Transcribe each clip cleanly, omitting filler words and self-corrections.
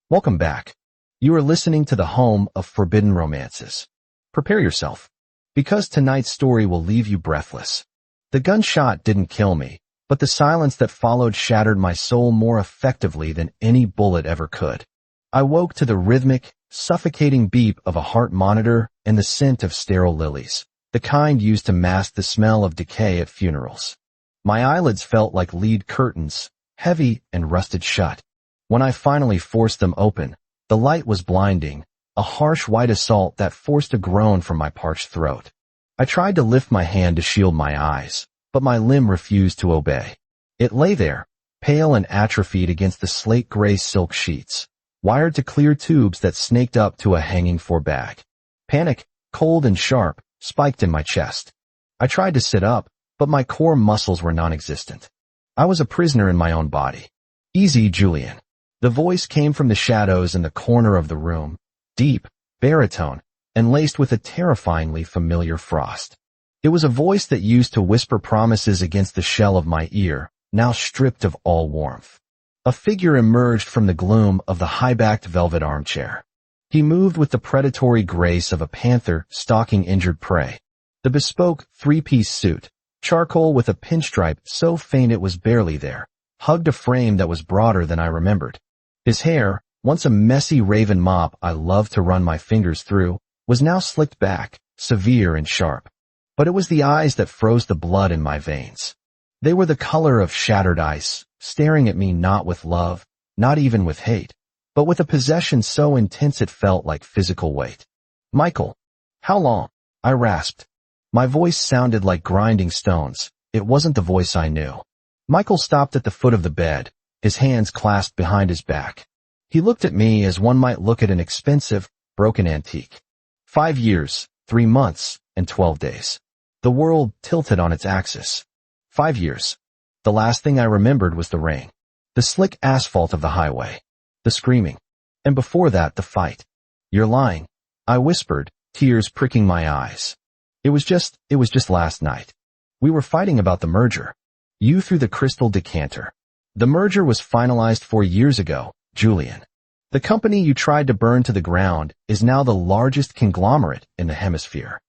Welcome back. You are listening to the home of forbidden romances. Prepare yourself, because tonight's story will leave you breathless. The gunshot didn't kill me, but the silence that followed shattered my soul more effectively than any bullet ever could. I woke to the rhythmic, suffocating beep of a heart monitor and the scent of sterile lilies, the kind used to mask the smell of decay at funerals. My eyelids felt like lead curtains, heavy and rusted shut. When I finally forced them open, the light was blinding, a harsh white assault that forced a groan from my parched throat. I tried to lift my hand to shield my eyes, but my limb refused to obey. It lay there, pale and atrophied against the slate-gray silk sheets, wired to clear tubes that snaked up to a hanging forebag. Panic, cold and sharp, spiked in my chest. I tried to sit up, but my core muscles were non-existent. I was a prisoner in my own body. "Easy, Julian." The voice came from the shadows in the corner of the room, deep, baritone, and laced with a terrifyingly familiar frost. It was a voice that used to whisper promises against the shell of my ear, now stripped of all warmth. A figure emerged from the gloom of the high-backed velvet armchair. He moved with the predatory grace of a panther stalking injured prey. The bespoke three-piece suit, charcoal with a pinstripe so faint it was barely there, hugged a frame that was broader than I remembered. His hair, once a messy raven mop I loved to run my fingers through, was now slicked back, severe and sharp. But it was the eyes that froze the blood in my veins. They were the color of shattered ice, staring at me not with love, not even with hate, but with a possession so intense it felt like physical weight. "Michael." "How long?" I rasped. My voice sounded like grinding stones. It wasn't the voice I knew. Michael stopped at the foot of the bed, his hands clasped behind his back. He looked at me as one might look at an expensive, broken antique. 5 years, 3 months, and 12 days. The world tilted on its axis. 5 years. The last thing I remembered was the rain, the slick asphalt of the highway, the screaming, and before that the fight. "You're lying," I whispered, tears pricking my eyes. It was just last night. We were fighting about the merger. You threw the crystal decanter. The merger was finalized 4 years ago, Julian. The company you tried to burn to the ground is now the largest conglomerate in the hemisphere.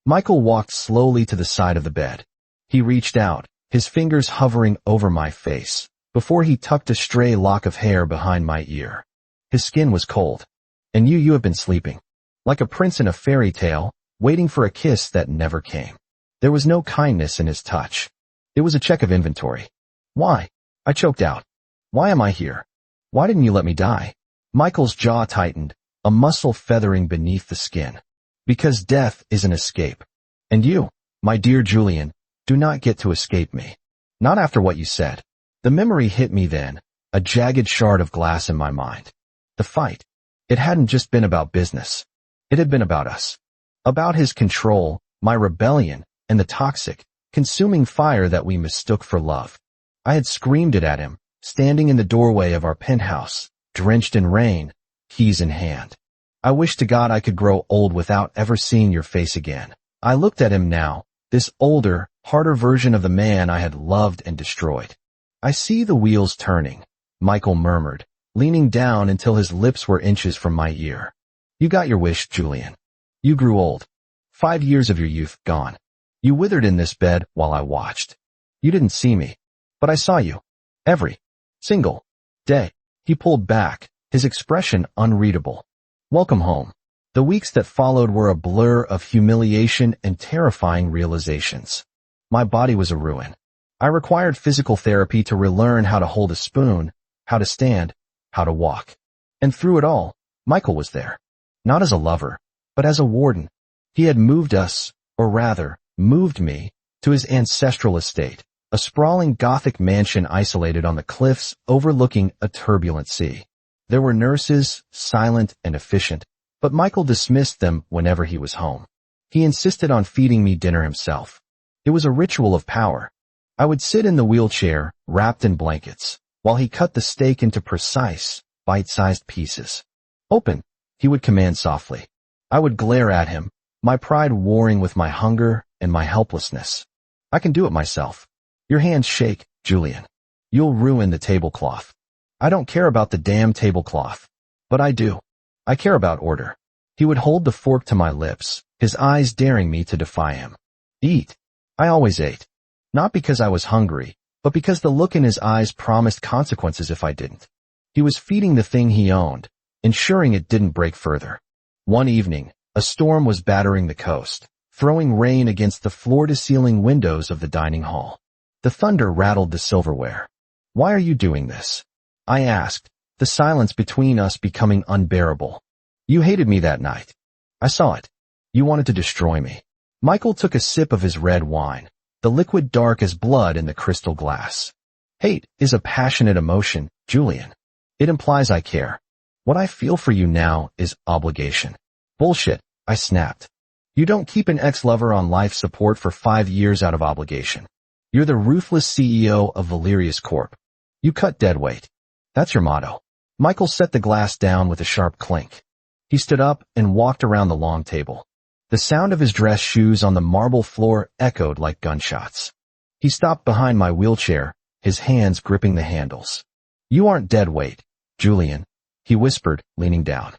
Michael walked slowly to the side of the bed. He reached out, his fingers hovering over my face, before he tucked a stray lock of hair behind my ear. His skin was cold. "And you have been sleeping. Like a prince in a fairy tale, waiting for a kiss that never came." There was no kindness in his touch. It was a check of inventory. "Why?" I choked out. "Why am I here? Why didn't you let me die?" Michael's jaw tightened, a muscle feathering beneath the skin. "Because death is an escape. And you, my dear Julian, do not get to escape me. Not after what you said." The memory hit me then, a jagged shard of glass in my mind. The fight. It hadn't just been about business. It had been about us. About his control, my rebellion, and the toxic, consuming fire that we mistook for love. I had screamed it at him, standing in the doorway of our penthouse, drenched in rain, keys in hand. "I wish to God I could grow old without ever seeing your face again." I looked at him now, this older, harder version of the man I had loved and destroyed. "I see the wheels turning," Michael murmured, leaning down until his lips were inches from my ear. "You got your wish, Julian. You grew old. 5 years of your youth gone. You withered in this bed while I watched. You didn't see me, but I saw you. Every single day." He pulled back, his expression unreadable. "Welcome home." The weeks that followed were a blur of humiliation and terrifying realizations. My body was a ruin. I required physical therapy to relearn how to hold a spoon, how to stand, how to walk. And through it all, Michael was there. Not as a lover, but as a warden. He had moved us, or rather, moved me, to his ancestral estate, a sprawling Gothic mansion isolated on the cliffs overlooking a turbulent sea. There were nurses, silent and efficient, but Michael dismissed them whenever he was home. He insisted on feeding me dinner himself. It was a ritual of power. I would sit in the wheelchair, wrapped in blankets, while he cut the steak into precise, bite-sized pieces. "Open," he would command softly. I would glare at him, my pride warring with my hunger and my helplessness. "I can do it myself." "Your hands shake, Julian. You'll ruin the tablecloth." "I don't care about the damn tablecloth." But I do. I care about order. He would hold the fork to my lips, his eyes daring me to defy him. Eat. I always ate. Not because I was hungry, but because the look in his eyes promised consequences if I didn't. He was feeding the thing he owned, ensuring it didn't break further. One evening, a storm was battering the coast, throwing rain against the floor-to-ceiling windows of the dining hall. The thunder rattled the silverware. Why are you doing this? I asked, the silence between us becoming unbearable. You hated me that night. I saw it. You wanted to destroy me. Michael took a sip of his red wine, the liquid dark as blood in the crystal glass. Hate is a passionate emotion, Julian. It implies I care. What I feel for you now is obligation. Bullshit, I snapped. You don't keep an ex-lover on life support for 5 years out of obligation. You're the ruthless CEO of Valerius Corp. You cut deadweight. That's your motto. Michael set the glass down with a sharp clink. He stood up and walked around the long table. The sound of his dress shoes on the marble floor echoed like gunshots. He stopped behind my wheelchair, his hands gripping the handles. You aren't deadweight, Julian, he whispered, leaning down.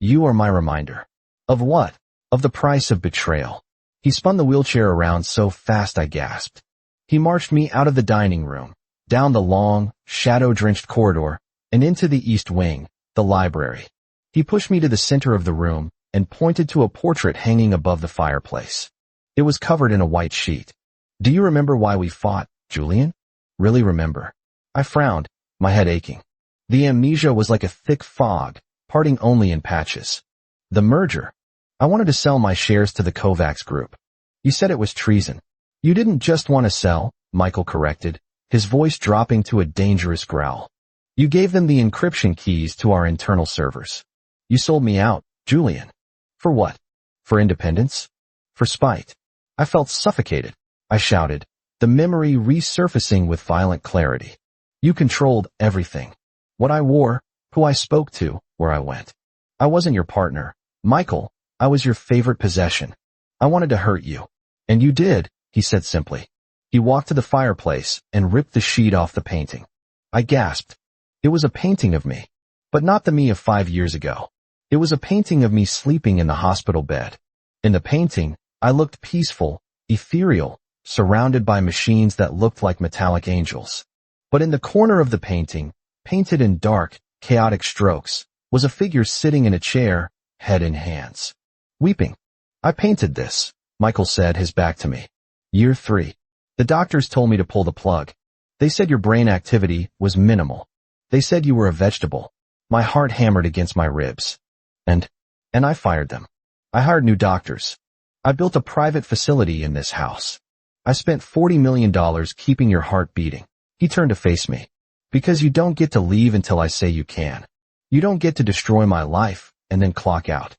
You are my reminder. Of what? Of the price of betrayal. He spun the wheelchair around so fast I gasped. He marched me out of the dining room, down the long, shadow-drenched corridor, and into the east wing, the library. He pushed me to the center of the room and pointed to a portrait hanging above the fireplace. It was covered in a white sheet. Do you remember why we fought, Julian? Really remember. I frowned, my head aching. The amnesia was like a thick fog, parting only in patches. The merger. I wanted to sell my shares to the Kovacs group. You said it was treason. You didn't just want to sell, Michael corrected, his voice dropping to a dangerous growl. You gave them the encryption keys to our internal servers. You sold me out, Julian. For what? For independence? For spite? I felt suffocated. I shouted, the memory resurfacing with violent clarity. You controlled everything. What I wore, who I spoke to, where I went. I wasn't your partner, Michael. I was your favorite possession. I wanted to hurt you. And you did, he said simply. He walked to the fireplace and ripped the sheet off the painting. I gasped. It was a painting of me. But not the me of 5 years ago. It was a painting of me sleeping in the hospital bed. In the painting, I looked peaceful, ethereal, surrounded by machines that looked like metallic angels. But in the corner of the painting, painted in dark, chaotic strokes, was a figure sitting in a chair, head in hands. Weeping. I painted this, Michael said, his back to me. Year 3. The doctors told me to pull the plug. They said your brain activity was minimal. They said you were a vegetable. My heart hammered against my ribs. And I fired them. I hired new doctors. I built a private facility in this house. I spent $40 million keeping your heart beating. He turned to face me. Because you don't get to leave until I say you can. You don't get to destroy my life and then clock out.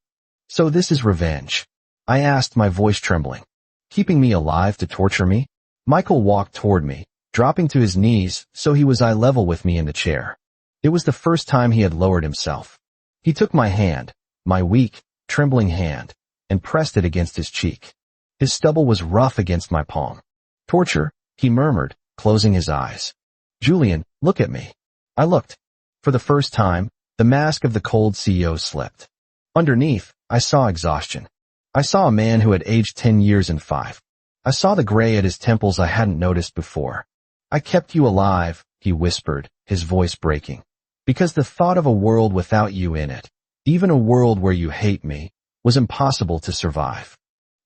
So this is revenge. I asked, my voice trembling. Keeping me alive to torture me? Michael walked toward me, dropping to his knees so he was eye level with me in the chair. It was the first time he had lowered himself. He took my hand, my weak, trembling hand, and pressed it against his cheek. His stubble was rough against my palm. Torture, he murmured, closing his eyes. Julian, look at me. I looked. For the first time, the mask of the cold CEO slipped. Underneath, I saw exhaustion. I saw a man who had aged 10 years and 5. I saw the gray at his temples I hadn't noticed before. I kept you alive, he whispered, his voice breaking. Because the thought of a world without you in it, even a world where you hate me, was impossible to survive.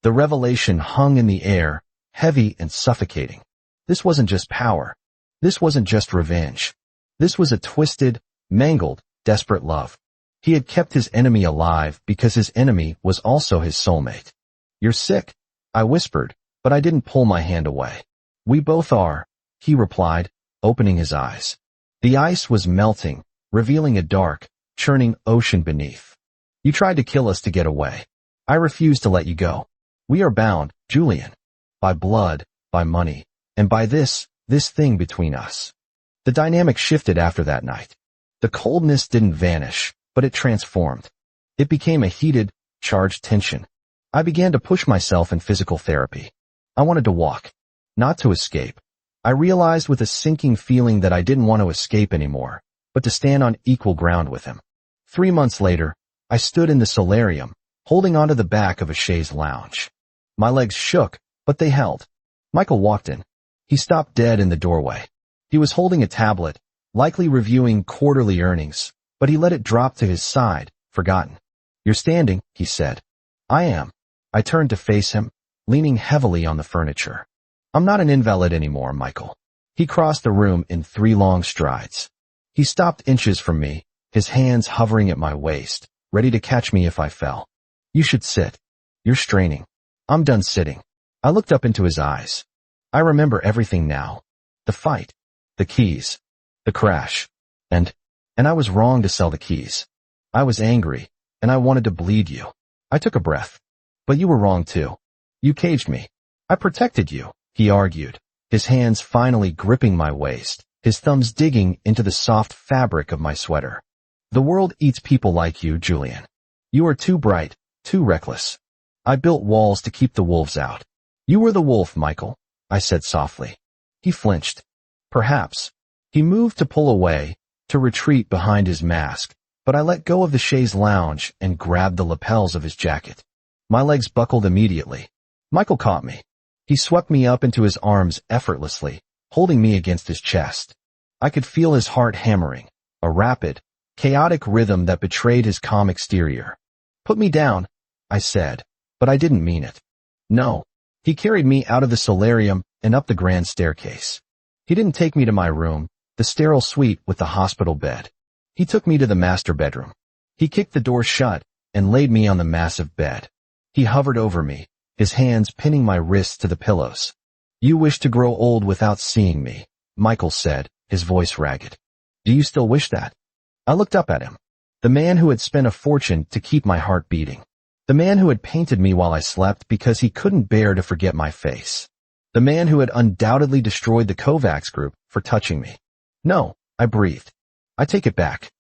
The revelation hung in the air, heavy and suffocating. This wasn't just power. This wasn't just revenge. This was a twisted, mangled, desperate love. He had kept his enemy alive because his enemy was also his soulmate. You're sick, I whispered, but I didn't pull my hand away. We both are, he replied, opening his eyes. The ice was melting, revealing a dark, churning ocean beneath. You tried to kill us to get away. I refused to let you go. We are bound, Julian. By blood, by money, and by this thing between us. The dynamic shifted after that night. The coldness didn't vanish, but it transformed. It became a heated, charged tension. I began to push myself in physical therapy. I wanted to walk, not to escape. I realized with a sinking feeling that I didn't want to escape anymore, but to stand on equal ground with him. 3 months later, I stood in the solarium, holding onto the back of a chaise lounge. My legs shook, but they held. Michael walked in. He stopped dead in the doorway. He was holding a tablet, likely reviewing quarterly earnings, but he let it drop to his side, forgotten. "You're standing," he said. "I am." I turned to face him, leaning heavily on the furniture. "I'm not an invalid anymore, Michael." He crossed the room in 3 long strides. He stopped inches from me, his hands hovering at my waist, ready to catch me if I fell. "You should sit. You're straining." "I'm done sitting." I looked up into his eyes. I remember everything now. The fight. The keys. The crash. And I was wrong to sell the keys. I was angry, and I wanted to bleed you. I took a breath. "But you were wrong too. You caged me. I protected you," he argued, his hands finally gripping my waist, his thumbs digging into the soft fabric of my sweater. "The world eats people like you, Julian. You are too bright, too reckless. I built walls to keep the wolves out." "You were the wolf, Michael," I said softly. He flinched. "Perhaps." He moved to pull away, to retreat behind his mask, but I let go of the chaise lounge and grabbed the lapels of his jacket. My legs buckled immediately. Michael caught me. He swept me up into his arms effortlessly, holding me against his chest. I could feel his heart hammering, a rapid, chaotic rhythm that betrayed his calm exterior. "Put me down," I said, but I didn't mean it. "No." He carried me out of the solarium and up the grand staircase. He didn't take me to my room, the sterile suite with the hospital bed. He took me to the master bedroom. He kicked the door shut and laid me on the massive bed. He hovered over me, his hands pinning my wrists to the pillows. "You wish to grow old without seeing me," Michael said, his voice ragged. "Do you still wish that?" I looked up at him. The man who had spent a fortune to keep my heart beating. The man who had painted me while I slept because he couldn't bear to forget my face. The man who had undoubtedly destroyed the Kovacs group for touching me. "No," I breathed. "I take it back."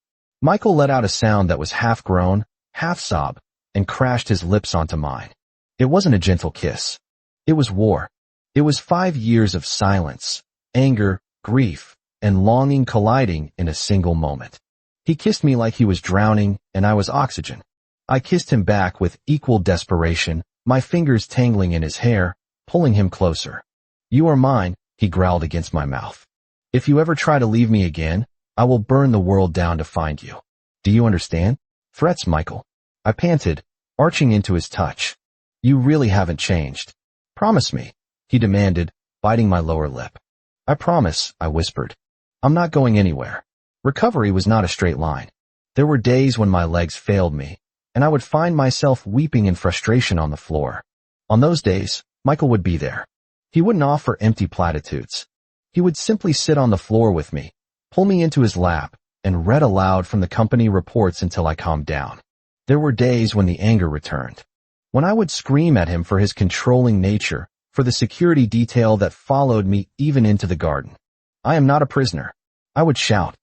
Michael let out a sound that was half groan, half sob, and crashed his lips onto mine. It wasn't a gentle kiss. It was war. It was 5 years of silence, anger, grief, and longing colliding in a single moment. He kissed me like he was drowning and I was oxygen. I kissed him back with equal desperation, my fingers tangling in his hair, pulling him closer. "You are mine," he growled against my mouth. "If you ever try to leave me again, I will burn the world down to find you. Do you understand?" "Threats, Michael." I panted, arching into his touch. "You really haven't changed. Promise me," he demanded, biting my lower lip. "I promise," I whispered. "I'm not going anywhere." Recovery was not a straight line. There were days when my legs failed me, and I would find myself weeping in frustration on the floor. On those days, Michael would be there. He wouldn't offer empty platitudes. He would simply sit on the floor with me, pull me into his lap, and read aloud from the company reports until I calmed down. There were days when the anger returned. When I would scream at him for his controlling nature, for the security detail that followed me even into the garden. "I am not a prisoner." I would shout.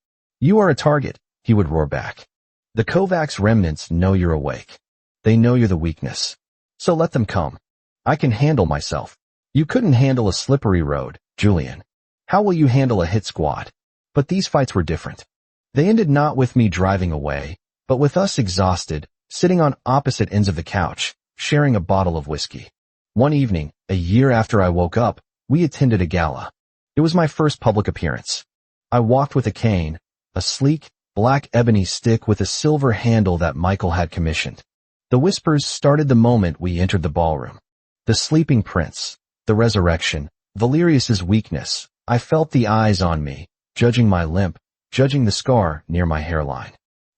"You are a target," he would roar back. "The Kovacs remnants know you're awake. They know you're the weakness. So let them come. I can handle myself. You couldn't handle a slippery road, Julian. How will you handle a hit squad?" But these fights were different. They ended not with me driving away, but with us exhausted, sitting on opposite ends of the couch, sharing a bottle of whiskey. One evening, a year after I woke up, we attended a gala. It was my first public appearance. I walked with a cane, a sleek, black ebony stick with a silver handle that Michael had commissioned. The whispers started the moment we entered the ballroom. The sleeping prince, the resurrection, Valerius's weakness. I felt the eyes on me, judging my limp, judging the scar near my hairline.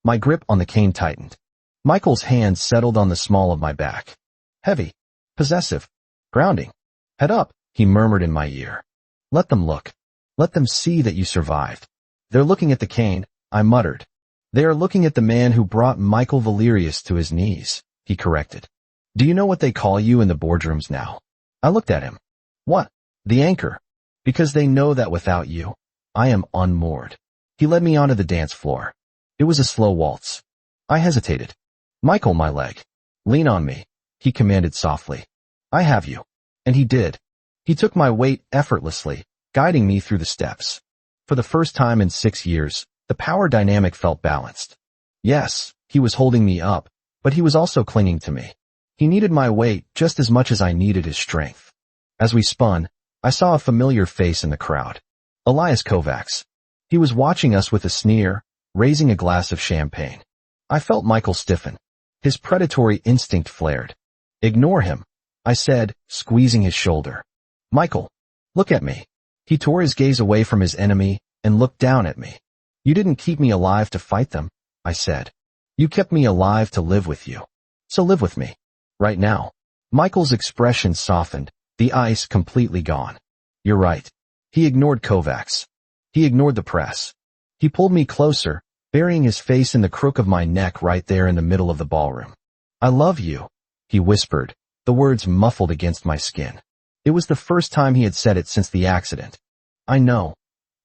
My grip on the cane tightened. Michael's hand settled on the small of my back. Heavy, possessive, grounding. "Head up," he murmured in my ear. "Let them look. Let them see that you survived." "They're looking at the cane," I muttered. "They are looking at the man who brought Michael Valerius to his knees," he corrected. "Do you know what they call you in the boardrooms now?" I looked at him. "What?" "The anchor. Because they know that without you, I am unmoored." He led me onto the dance floor. It was a slow waltz. I hesitated. "Michael, my leg. Lean on me," he commanded softly. "I have you." And he did. He took my weight effortlessly, guiding me through the steps. For the first time in 6 years, the power dynamic felt balanced. "Yes," He was holding me up, but he was also clinging to me. He needed my weight just as much as I needed his strength. As we spun, I saw a familiar face in the crowd. Elias Kovacs. He was watching us with a sneer, raising a glass of champagne. I felt Michael stiffen. His predatory instinct flared. "Ignore him," I said, squeezing his shoulder. "Michael, look at me." He tore his gaze away from his enemy and looked down at me. "You didn't keep me alive to fight them," I said. "You kept me alive to live with you. So live with me. Right now." Michael's expression softened, the ice completely gone. "You're right." He ignored Kovacs. He ignored the press. He pulled me closer, burying his face in the crook of my neck right there in the middle of the ballroom. "I love you," he whispered, the words muffled against my skin. It was the first time he had said it since the accident. "I know,"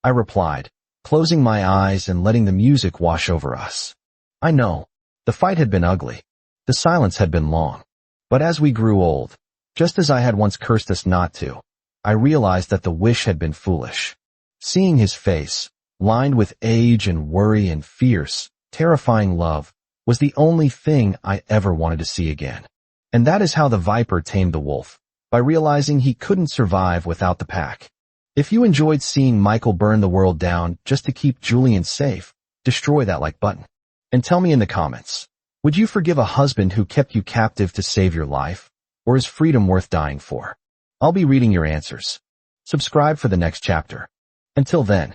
I replied, closing my eyes and letting the music wash over us. I know. The fight had been ugly. The silence had been long. But as we grew old, just as I had once cursed us not to, I realized that the wish had been foolish. Seeing his face, lined with age and worry and fierce, terrifying love, was the only thing I ever wanted to see again. And that is how the viper tamed the wolf, by realizing he couldn't survive without the pack. If you enjoyed seeing Michael burn the world down just to keep Julian safe, destroy that like button. And tell me in the comments, would you forgive a husband who kept you captive to save your life? Or is freedom worth dying for? I'll be reading your answers. Subscribe for the next chapter. Until then.